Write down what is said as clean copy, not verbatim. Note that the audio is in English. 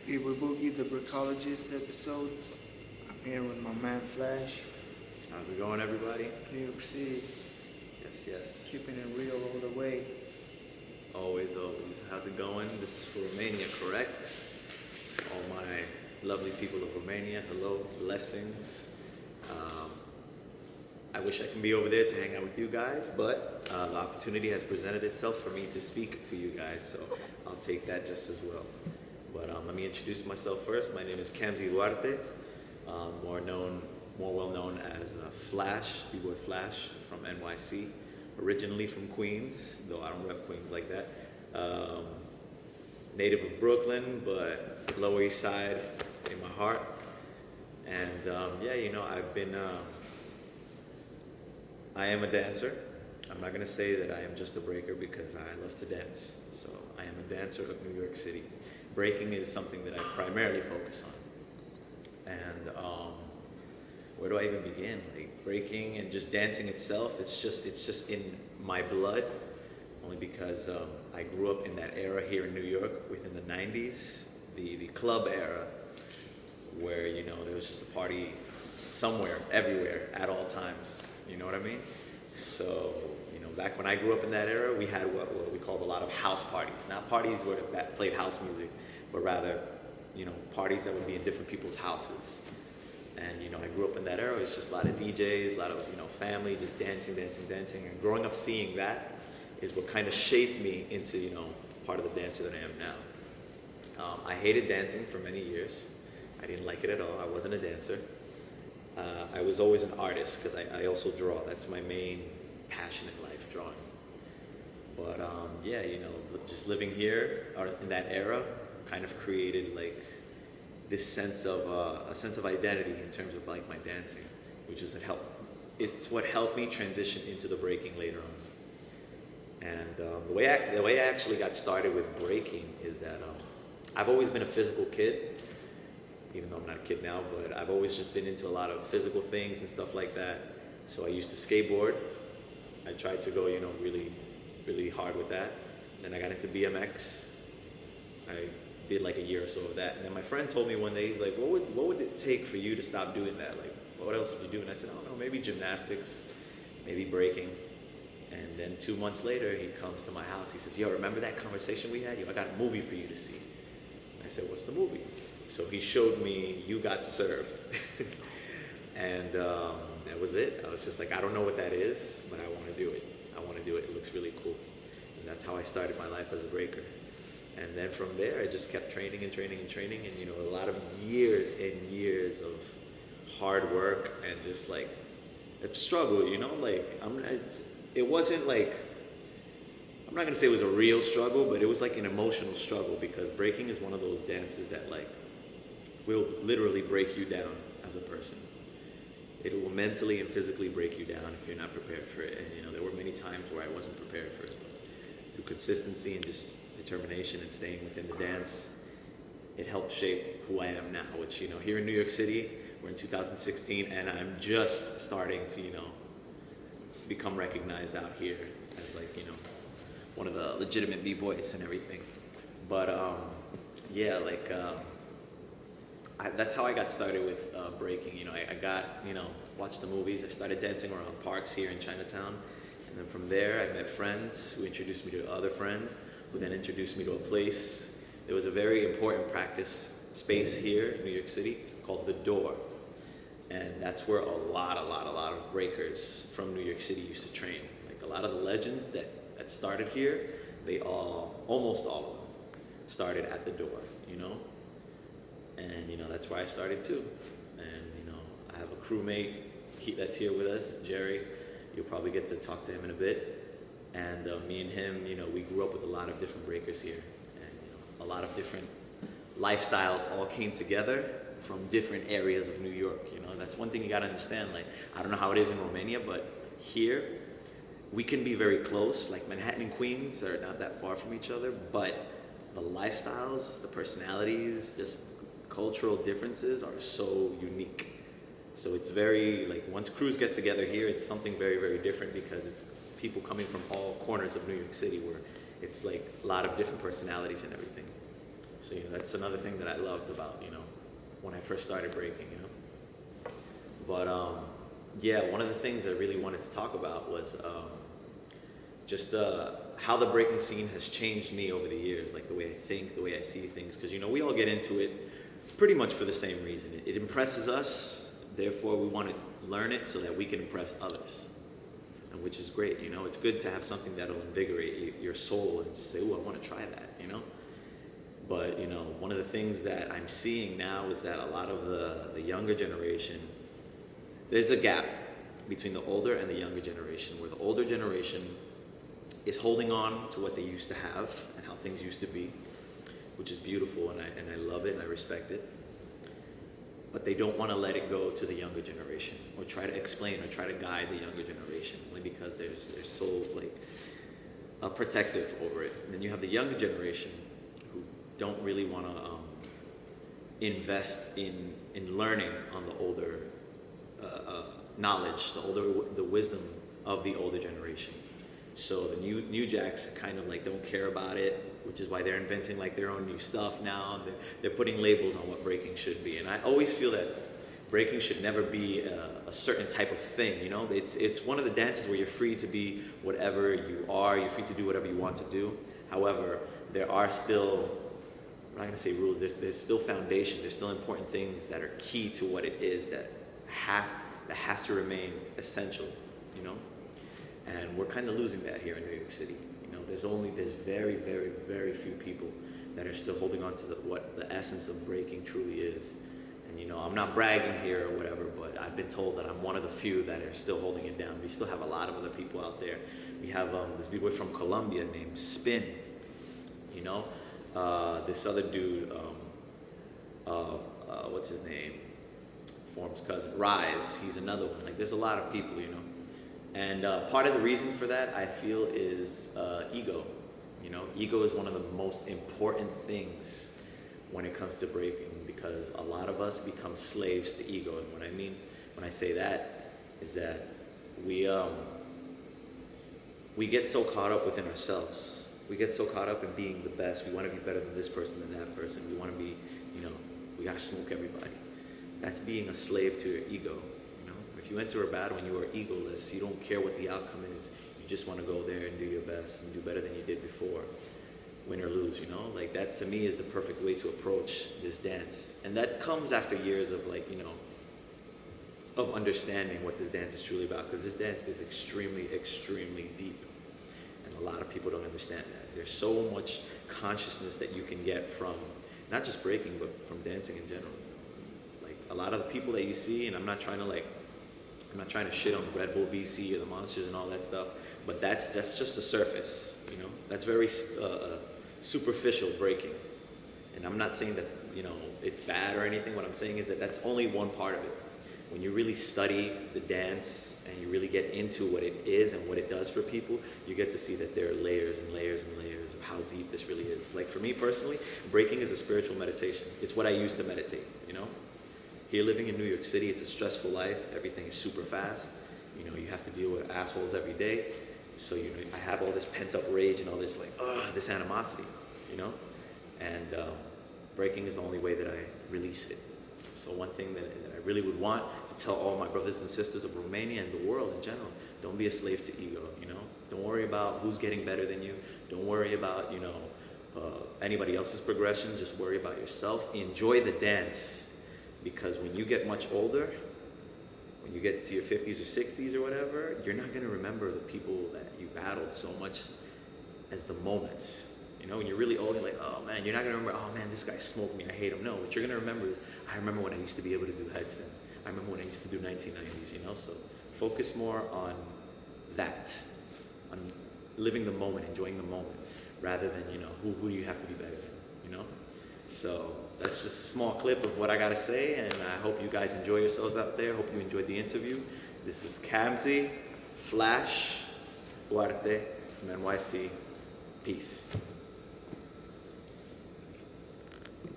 Bboy Boogie, the Breakologist episodes. I'm here with my man Flash, How's it going, everybody? New York City, Yes. keeping it real all the way. Always. How's it going? This is for Romania, correct? All my lovely people of Romania, hello, blessings. I wish I can be over there to hang out with you guys, but the opportunity has presented itself for me to speak to you guys, so I'll take that just as well. But let me introduce myself first. My name is Kamsy Duarte, more well known as Flash, Bboy FLASH from NYC, originally from Queens, though I don't rep Queens like that. Native of Brooklyn, but Lower East Side in my heart. And I am a dancer. I'm not gonna say that I am just a breaker because I love to dance. So I am a dancer of New York City. Breaking is something that I primarily focus on. And where do I even begin? Like breaking and just dancing itself, it's just in my blood, only because I grew up in that era here in New York within the 90s, the club era, where, you know, there was just a party somewhere, everywhere, at all times. You know what I mean? So, you know, back when I grew up in that era, we had what we called a lot of house parties. Not parties that played house music, but rather, you know, parties that would be in different people's houses. And, you know, I grew up in that era. It was just a lot of DJs, a lot of, you know, family, just dancing. And growing up seeing that is what kind of shaped me into, you know, part of the dancer that I am now. I hated dancing for many years. I didn't like it at all. I wasn't a dancer. I was always an artist because I also draw. That's my main passion in life, drawing. But yeah, you know, just living here or in that era kind of created like this sense of a sense of identity in terms of like my dancing, which is it's what helped me transition into the breaking later on. And the way I actually got started with breaking is that I've always been a physical kid. Even though I'm not a kid now, but I've always just been into a lot of physical things and stuff like that. So I used to skateboard. I tried to go, you know, really, really hard with that. Then I got into BMX. I did like a year or so of that. And then my friend told me one day, he's like, what would it take for you to stop doing that? Like, what else would you do? And I said, I don't know, maybe gymnastics, maybe breaking. And then 2 months later, he comes to my house. He says, yo, remember that conversation we had? Yo, I got a movie for you to see. And I said, what's the movie? So he showed me You Got Served. And that was it. I was just like, I don't know what that is, but I want to do it. I want to do it. It looks really cool. And that's how I started my life as a breaker. And then from there, I just kept training. And, you know, a lot of years and years of hard work and just like a struggle, you know, like it wasn't like, I'm not going to say it was a real struggle, but it was like an emotional struggle because breaking is one of those dances that like will literally break you down as a person. It will mentally and physically break you down if you're not prepared for it. And you know, there were many times where I wasn't prepared for it. But through consistency and just determination and staying within the dance, it helped shape who I am now, which, you know, here in New York City, we're in 2016, and I'm just starting to, you know, become recognized out here as like, you know, one of the legitimate B-boys and everything. But yeah, like, that's how I got started with breaking. You know, I got, you know, watched the movies. I started dancing around parks here in Chinatown. And then from there, I met friends who introduced me to other friends, who then introduced me to a place. There was a very important practice space here in New York City called The Door. And that's where a lot of breakers from New York City used to train. Like a lot of the legends that started here, almost all of them, started at The Door, you know? And, you know, that's where I started too. And, you know, I have a crewmate that's here with us, Jerry. You'll probably get to talk to him in a bit. And me and him, you know, we grew up with a lot of different breakers here. And, you know, a lot of different lifestyles all came together from different areas of New York, you know. That's one thing you gotta understand. Like, I don't know how it is in Romania, but here, we can be very close. Like Manhattan and Queens are not that far from each other, but the lifestyles, the personalities, just cultural differences are so unique. So it's very, like, once crews get together here, it's something very, very different because it's people coming from all corners of New York City where it's like a lot of different personalities and everything. So that's another thing that I loved about, when I first started breaking. But yeah, one of the things I really wanted to talk about was just how the breaking scene has changed me over the years, like the way I think, the way I see things. Because we all get into it pretty much for the same reason. It impresses us, therefore we want to learn it so that we can impress others, and which is great. It's good to have something that'll invigorate your soul and just say, "Oh, I want to try that." But one of the things that I'm seeing now is that a lot of the younger generation, there's a gap between the older and the younger generation, where the older generation is holding on to what they used to have and how things used to be, which is beautiful, and I love it and I respect it. But they don't want to let it go to the younger generation, or try to explain or try to guide the younger generation, only because they're so protective over it. And then you have the younger generation who don't really want to invest in learning on the older knowledge, the wisdom of the older generation. So the new jacks kind of don't care about it, which is why they're inventing their own new stuff now. They're putting labels on what breaking should be. And I always feel that breaking should never be a certain type of thing. It's one of the dances where you're free to be whatever you are. You're free to do whatever you want to do. However, there are still, I'm not going to say rules, there's still foundation. There's still important things that are key to what it is that has to remain essential, And we're kind of losing that here in New York City. There's very, very, very few people that are still holding on to what the essence of breaking truly is. And I'm not bragging here or whatever, but I've been told that I'm one of the few that are still holding it down. We still have a lot of other people out there. We have this b-boy from Colombia named Spin. This other dude, what's his name? Form's cousin, Rise. He's another one. There's a lot of people, And part of the reason for that, I feel, is ego. Ego is one of the most important things when it comes to breaking, because a lot of us become slaves to ego. And what I mean when I say that is that we get so caught up within ourselves. We get so caught up in being the best. We want to be better than this person, than that person. We want to be, we got to smoke everybody. That's being a slave to your ego. If you enter a battle and you are egoless, you don't care what the outcome is. You just want to go there and do your best and do better than you did before, win or lose. That to me is the perfect way to approach this dance, and that comes after years of of understanding what this dance is truly about. Because this dance is extremely, extremely deep, and a lot of people don't understand that. There's so much consciousness that you can get from not just breaking, but from dancing in general. A lot of the people that you see, and I'm not trying to shit on Red Bull BC or the Monsters and all that stuff, but that's just the surface, That's very superficial breaking. And I'm not saying that, it's bad or anything. What I'm saying is that that's only one part of it. When you really study the dance and you really get into what it is and what it does for people, you get to see that there are layers and layers and layers of how deep this really is. For me personally, breaking is a spiritual meditation. It's what I use to meditate, Here living in New York City, it's a stressful life. Everything is super fast. You have to deal with assholes every day. So, I have all this pent-up rage and all this, this animosity, And breaking is the only way that I release it. So one thing that I really would want to tell all my brothers and sisters of Romania and the world in general, don't be a slave to ego, Don't worry about who's getting better than you. Don't worry about, anybody else's progression. Just worry about yourself. Enjoy the dance. Because when you get much older, when you get to your 50s or 60s or whatever, you're not going to remember the people that you battled so much as the moments. When you're really old, you're like, oh man, you're not going to remember, oh man, this guy smoked me, I hate him. No, what you're going to remember is, I remember when I used to be able to do headspins. I remember when I used to do 1990s, So focus more on that, on living the moment, enjoying the moment, rather than, who do you have to be better than, So that's just a small clip of what I got to say, and I hope you guys enjoy yourselves out there. Hope you enjoyed the interview. This is Kamsy, Flash, Duarte from NYC. Peace.